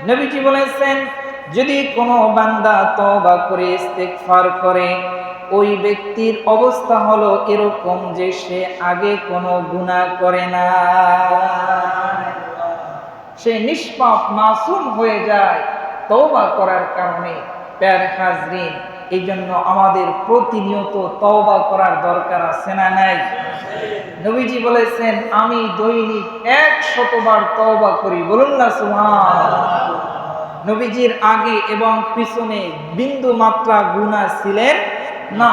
নবীজি বলেছেন, যদি কোনো বান্দা তওবা করে ইস্তেগফার করে, ওই ব্যক্তির অবস্থা হলো এরকম যে সে আগে কোনো গুনাহ করে না, সে নিষ্পাপ মাসুম হয়ে যায় তওবা করার কারণে। প্যার হাজরিন, এই জন্য আমাদের প্রতিনিয়ত তওবা করার দরকার আছে না নাই? নবীজি বলেছেন, আমি দৈনিক 100 বার তওবা করি। বলুন না সুবহানাল্লাহ। নবীজির আগে এবং পিছনে বিন্দু মাত্রা গুনাহ ছিলেন না,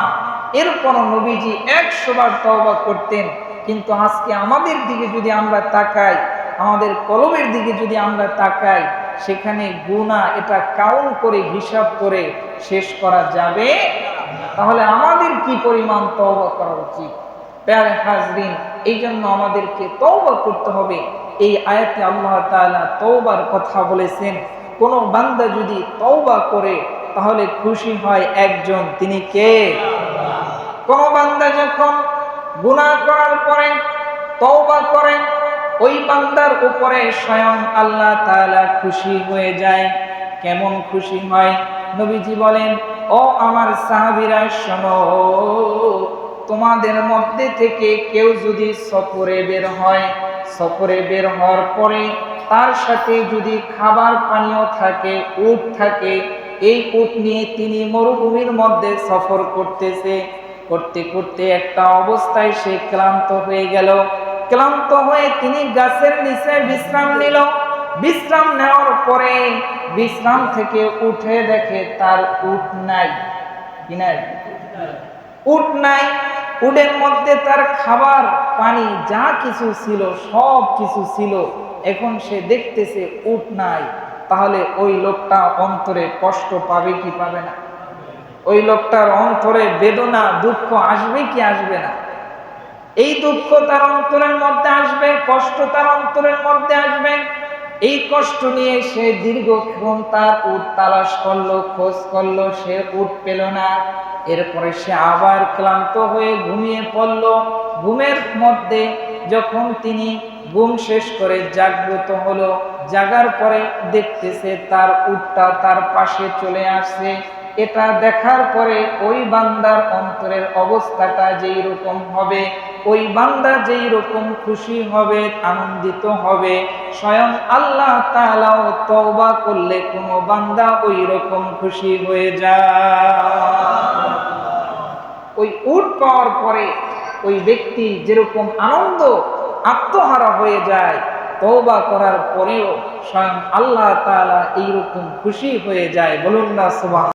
এরপর নবীজি 100 বার তওবা করতেন। কিন্তু আজকে আমাদের দিকে যদি আমরা তাকাই, আমাদের কলবের দিকে যদি আমরা তাকাই, সেখানে গুনাহ এটা কাউন্ট করে হিসাব করে শেষ করা যাবে। তাহলে আমাদের কি পরিমাণ তওবা করা উচিত? প্যারে হাজরিন, এই জন্য আমাদেরকে তওবা করতে হবে। এই আয়াতে আল্লাহ তাআলা তওবার কথা বলেছেন। কোন বান্দা যদি তওবা করে তাহলে খুশি হয় একজন, তিনি কে? কোন বান্দা যখন গুনাহ করার পরে তওবা করে, ওই বান্দার উপরে স্বয়ং আল্লাহ তাআলা খুশি হয়ে যায়। কেমন খুশি হয়? নবীজি বলেন, ও আমার সাহাবীরা শোনো, তোমাদের মধ্যে থেকে কেউ যদি সফরে বের হয়, সফরে বের হওয়ার পরে তার সাথে যদি খাবার পানীয় থাকে, উট থাকে, এই উট নিয়ে তিনি মরুভূমির মধ্যে সফর করতেছে, করতে করতে একটা অবস্থায় সে ক্লান্ত হয়ে গেল। ক্লান্ত হয়ে তিনি গাছের নিচে বিশ্রাম নিল। বিশ্রাম নেওয়ার পরে বিশ্রাম থেকে উঠে দেখে তার উট নাই। কি নাই? উট নাই। উটের মধ্যে তার খাবার পানি যা কিছু ছিল সব কিছু ছিল, এখন সে দেখতেছে উট নাই। তাহলে ওই লোকটা অন্তরে কষ্ট পাবে কি পাবে না? ওই লোকটার অন্তরে বেদনা দুঃখ আসবে কি আসবে না? এই দুঃখ তার অন্তরের মধ্যে আসবে, কষ্ট তার অন্তরের মধ্যে আসবে। এই কষ্ট নিয়ে সে দীর্ঘক্ষণ তার উট তালাশ করলো, খোঁজ করলো, সে উট পেল না। এরপরে সে আবার ক্লান্ত হয়ে ঘুমিয়ে পড়ল। ঘুমের মধ্যে যখন তিনি ঘুম শেষ করে জাগ্রত হলো, জাগার পরে দেখতেছে তার উটটা তার পাশে চলে আসছে। এটা দেখার পরে ওই বান্দার অন্তরের অবস্থাটা যেই রকম হবে, ওই বান্দা যেই রকম খুশি হবে, আনন্দিত হবে, স্বয়ং আল্লাহ তাআলাও তওবা করলে কোনো বান্দা ওই রকম খুশি হয়ে যায়। ওই উট পাওয়ার পরে ওই ব্যক্তি যেরকম আনন্দ আত্মহারা হয়ে যায়, তওবা করার পরেও স্বয়ং আল্লাহ তাআলা এইরকম খুশি হয়ে যায়। বলুন না সুবহান।